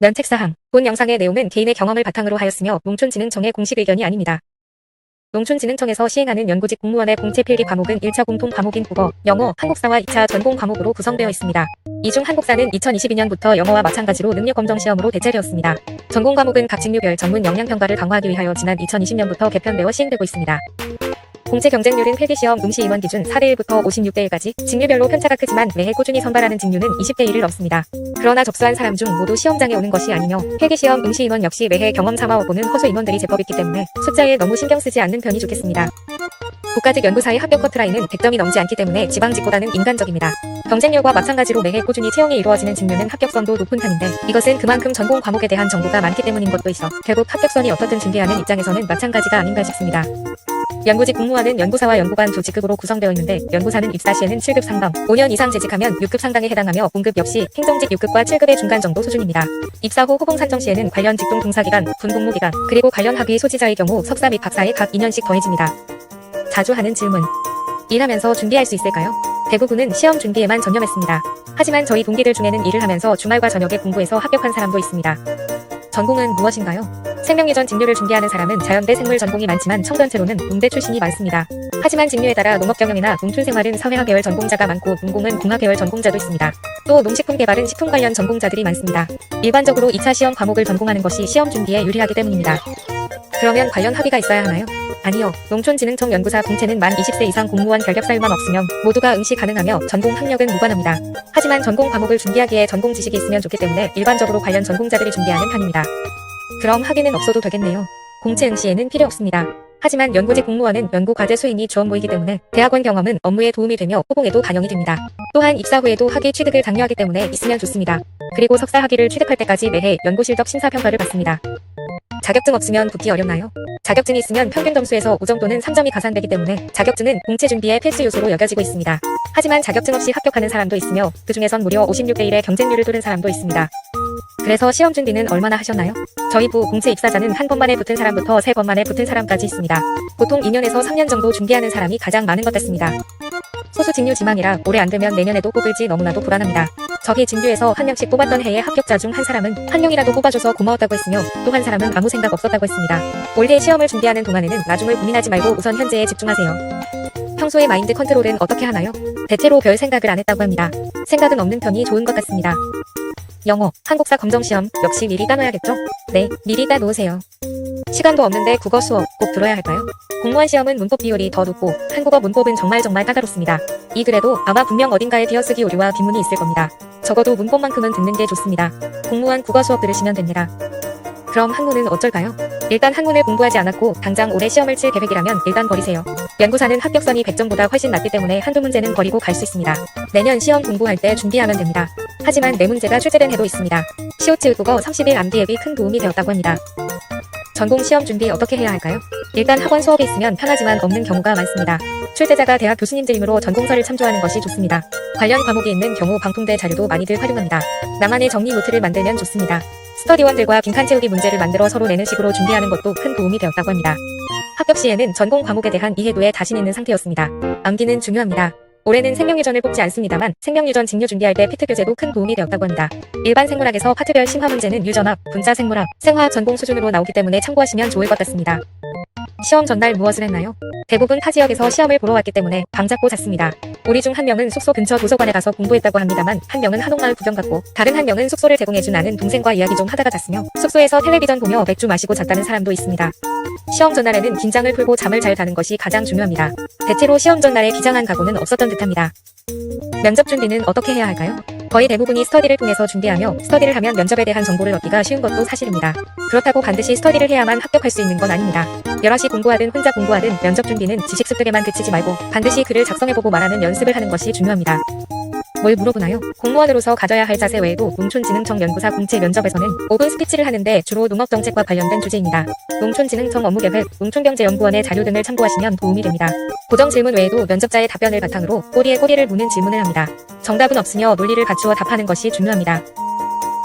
면책사항. 본 영상의 내용은 개인의 경험을 바탕으로 하였으며 농촌진흥청의 공식 의견이 아닙니다. 농촌진흥청에서 시행하는 연구직 공무원의 공채 필기 과목은 1차 공통 과목인 국어, 영어, 한국사와 2차 전공 과목으로 구성되어 있습니다. 이 중 한국사는 2022년부터 영어와 마찬가지로 능력검정 시험으로 대체되었습니다. 전공 과목은 각 직류별 전문 역량평가를 강화하기 위하여 지난 2020년부터 개편되어 시행되고 있습니다. 공채 경쟁률은 필기시험 응시 인원 기준 4대1부터 56대 1까지 직류별로 편차가 크지만 매해 꾸준히 선발하는 직류는 20대 1을 넘습니다. 그러나 접수한 사람 중 모두 시험장에 오는 것이 아니며 필기시험 응시 인원 역시 매해 경험 삼아 보는 허수 인원들이 제법 있기 때문에 숫자에 너무 신경 쓰지 않는 편이 좋겠습니다. 국가직 연구사의 합격 커트라인은 100점이 넘지 않기 때문에 지방직보다는 인간적입니다. 경쟁률과 마찬가지로 매해 꾸준히 채용이 이루어지는 직류는 합격선도 높은 편인데 이것은 그만큼 전공 과목에 대한 정보가 많기 때문인 것도 있어 결국 합격선이 어떻든 준비하는 입장에서는 마찬가지가 아닌가 싶습니다. 연구직 공무원은 연구사와 연구관 조 직급으로 구성되어 있는데 연구사는 입사 시에는 7급 상담, 5년 이상 재직하면 6급 상당에 해당하며 본급 역시 행정직 6급과 7급의 중간 정도 수준입니다. 입사 후 후봉 산정 시에는 관련 직종 동사기간, 분복무기간, 그리고 관련 학위 소지자의 경우 석사 및 박사에 각 2년씩 더해집니다. 자주 하는 질문. 일하면서 준비할 수 있을까요? 대부분은 시험 준비에만 전념했습니다. 하지만 저희 동기들 중에는 일을 하면서 주말과 저녁에 공부해서 합격한 사람도 있습니다. 전공은 무엇인가요? 생명유전 직류를 준비하는 사람은 자연대 생물 전공이 많지만 청변체로는 농대 출신이 많습니다. 하지만 직류에 따라 농업경영이나 농촌생활은 사회학 계열 전공자가 많고 농공은 공학 계열 전공자도 있습니다. 또 농식품 개발은 식품 관련 전공자들이 많습니다. 일반적으로 2차 시험 과목을 전공하는 것이 시험 준비에 유리하기 때문입니다. 그러면 관련 학위가 있어야 하나요? 아니요. 농촌진흥청 연구사 공채는 만 20세 이상 공무원 결격 사유만 없으면 모두가 응시 가능하며 전공 학력은 무관합니다. 하지만 전공 과목을 준비하기에 전공 지식이 있으면 좋기 때문에 일반적으로 관련 전공자들이 준비하는 편입니다. 그럼 학위는 없어도 되겠네요. 공채 응시에는 필요 없습니다. 하지만 연구직 공무원은 연구 과제 수행이 주업 모이기 때문에 대학원 경험은 업무에 도움이 되며 호봉에도 반영이 됩니다. 또한 입사 후에도 학위 취득을 장려하기 때문에 있으면 좋습니다. 그리고 석사 학위를 취득할 때까지 매해 연구실적 심사평가를 받습니다. 자격증 없으면 붙기 어렵나요? 자격증이 있으면 평균 점수에서 5점 또는 3점이 가산되기 때문에 자격증은 공채 준비의 필수 요소로 여겨지고 있습니다. 하지만 자격증 없이 합격하는 사람도 있으며 그 중에선 무려 56대 1의 경쟁률을 뚫은 사람도 있습니다. 그래서 시험 준비는 얼마나 하셨나요? 저희 부 공채 입사자는 한 번 만에 붙은 사람부터 3번 만에 붙은 사람까지 있습니다. 보통 2년에서 3년 정도 준비하는 사람이 가장 많은 것 같습니다. 소수 직류 지망이라 올해 안 되면 내년에도 뽑을지 너무나도 불안합니다. 저희 직류에서 한 명씩 뽑았던 해의 합격자 중 한 사람은 한 명이라도 뽑아줘서 고마웠다고 했으며 또 한 사람은 아무 생각 없었다고 했습니다. 올해 시험을 준비하는 동안에는 나중을 고민하지 말고 우선 현재에 집중하세요. 평소에 마인드 컨트롤은 어떻게 하나요? 대체로 별 생각을 안 했다고 합니다. 생각은 없는 편이 좋은 것 같습니다. 영어, 한국사 검정시험 역시 미리 따놓아야겠죠? 네, 미리 따놓으세요. 시간도 없는데 국어 수업 꼭 들어야 할까요? 공무원 시험은 문법 비율이 더 높고 한국어 문법은 정말 까다롭습니다. 이 글에도 아마 분명 어딘가에 띄어쓰기 오류와 비문이 있을 겁니다. 적어도 문법만큼은 듣는 게 좋습니다. 공무원 국어 수업 들으시면 됩니다. 그럼 학문은 어쩔까요? 일단 학문을 공부하지 않았고 당장 올해 시험을 칠 계획이라면 일단 버리세요. 연구사는 합격선이 100점보다 훨씬 낮기 때문에 한두 문제는 버리고 갈 수 있습니다. 내년 시험 공부할 때 준비하면 됩니다. 하지만 4문제가 출제된 해도 있습니다. 시오츠 국어 30일 암기 앱이 큰 도움이 되었다고 합니다. 전공 시험 준비 어떻게 해야 할까요? 일단 학원 수업이 있으면 편하지만 없는 경우가 많습니다. 출제자가 대학 교수님들이므로 전공서를 참조하는 것이 좋습니다. 관련 과목이 있는 경우 방통대 자료도 많이들 활용합니다. 나만의 정리 노트를 만들면 좋습니다. 스터디원들과 빈칸 채우기 문제를 만들어 서로 내는 식으로 준비하는 것도 큰 도움이 되었다고 합니다. 합격 시에는 전공 과목에 대한 이해도에 자신 있는 상태였습니다. 암기는 중요합니다. 올해는 생명유전을 뽑지 않습니다만 생명유전 직류 준비할 때 피트 교재도 큰 도움이 되었다고 합니다. 일반 생물학에서 파트별 심화 문제는 유전학, 분자 생물학, 생화학 전공 수준으로 나오기 때문에 참고하시면 좋을 것 같습니다. 시험 전날 무엇을 했나요? 대부분 타 지역에서 시험을 보러 왔기 때문에 방 잡고 잤습니다. 우리 중 한 명은 숙소 근처 도서관에 가서 공부했다고 합니다만 한 명은 한옥마을 구경 갔고 다른 한 명은 숙소를 제공해준 아는 동생과 이야기 좀 하다가 잤으며 숙소에서 텔레비전 보며 맥주 마시고 잤다는 사람도 있습니다. 시험 전날에는 긴장을 풀고 잠을 잘 자는 것이 가장 중요합니다. 대체로 시험 전날에 비장한 각오는 없었던 듯합니다. 면접 준비는 어떻게 해야 할까요? 거의 대부분이 스터디를 통해서 준비하며 스터디를 하면 면접에 대한 정보를 얻기가 쉬운 것도 사실입니다. 그렇다고 반드시 스터디를 해야만 합격할 수 있는 건 아닙니다. 여럿이 공부하든 혼자 공부하든 면접 준비는 지식 습득에만 그치지 말고 반드시 글을 작성해보고 말하는 연습을 하는 것이 중요합니다. 뭘 물어보나요? 공무원으로서 가져야 할 자세 외에도 농촌진흥청 연구사 공채 면접에서는 5분 스피치를 하는데 주로 농업정책과 관련된 주제입니다. 농촌진흥청 업무계획, 농촌경제연구원의 자료 등을 참고하시면 도움이 됩니다. 고정 질문 외에도 면접자의 답변을 바탕으로 꼬리에 꼬리를 무는 질문을 합니다. 정답은 없으며 논리를 갖추어 답하는 것이 중요합니다.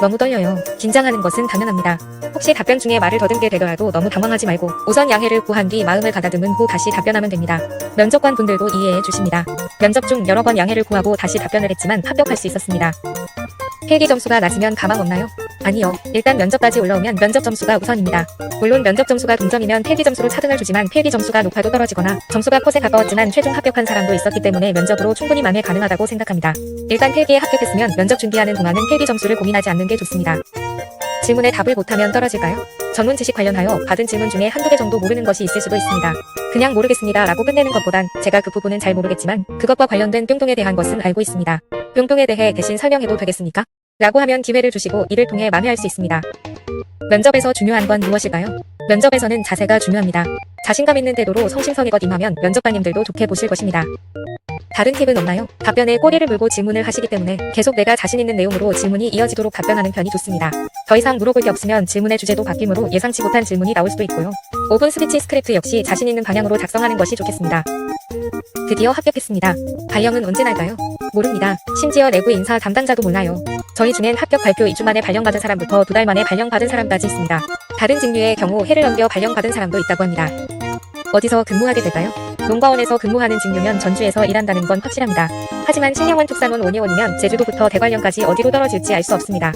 너무 떨려요. 긴장하는 것은 당연합니다. 혹시 답변 중에 말을 더듬게 되더라도 너무 당황하지 말고 우선 양해를 구한 뒤 마음을 가다듬은 후 다시 답변하면 됩니다. 면접관 분들도 이해해 주십니다. 면접 중 여러 번 양해를 구하고 다시 답변을 했지만 합격할 수 있었습니다. 필기 점수가 낮으면 가망 없나요? 아니요. 일단 면접까지 올라오면 면접 점수가 우선입니다. 물론 면접 점수가 동점이면 필기 점수로 차등을 주지만 필기 점수가 높아도 떨어지거나 점수가 컷에 가까웠지만 최종 합격한 사람도 있었기 때문에 면접으로 충분히 만회 가능하다고 생각합니다. 일단 필기에 합격했으면 면접 준비하는 동안은 필기 점수를 고민하지 않는 게 좋습니다. 질문에 답을 못하면 떨어질까요? 전문 지식 관련하여 받은 질문 중에 한두 개 정도 모르는 것이 있을 수도 있습니다. 그냥 모르겠습니다 라고 끝내는 것보단 제가 그 부분은 잘 모르겠지만 그것과 관련된 뿅뿅에 대한 것은 알고 있습니다. 뿅뿅에 대해 대신 설명해도 되겠습니까? 라고 하면 기회를 주시고 이를 통해 만회할 수 있습니다. 면접에서 중요한 건 무엇일까요? 면접에서는 자세가 중요합니다. 자신감 있는 태도로 성심성의껏 임하면 면접관님들도 좋게 보실 것입니다. 다른 팁은 없나요? 답변에 꼬리를 물고 질문을 하시기 때문에 계속 내가 자신 있는 내용으로 질문이 이어지도록 답변하는 편이 좋습니다. 더 이상 물어볼 게 없으면 질문의 주제도 바뀌므로 예상치 못한 질문이 나올 수도 있고요. 5분 스피치 스크립트 역시 자신 있는 방향으로 작성하는 것이 좋겠습니다. 드디어 합격했습니다. 발령은 언제 날까요? 모릅니다. 심지어 내부 인사 담당자도 몰라요. 저희 중엔 합격 발표 2주 만에 발령받은 사람부터 2달 만에 발령받은 사람까지 있습니다. 다른 직류의 경우 해를 넘겨 발령받은 사람도 있다고 합니다. 어디서 근무하게 될까요? 농가원에서 근무하는 직류면 전주에서 일한다는 건 확실합니다. 하지만 신영원 특산원 원예원이면 제주도부터 대관령까지 어디로 떨어질지 알 수 없습니다.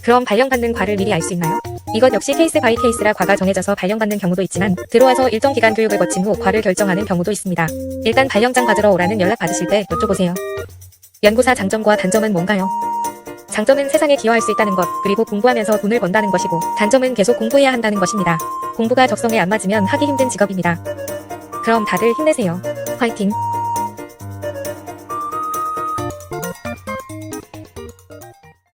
그럼 발령받는 과를 미리 알 수 있나요? 이것 역시 케이스 바이 케이스라 과가 정해져서 발령받는 경우도 있지만 들어와서 일정 기간 교육을 거친 후 과를 결정하는 경우도 있습니다. 일단 발령장 받으러 오라는 연락 받으실 때 여쭤보세요. 연구사 장점과 단점은 뭔가요? 장점은 세상에 기여할 수 있다는 것, 그리고 공부하면서 돈을 번다는 것이고 단점은 계속 공부해야 한다는 것입니다. 공부가 적성에 안 맞으면 하기 힘든 직업입니다. 그럼 다들 힘내세요. 화이팅!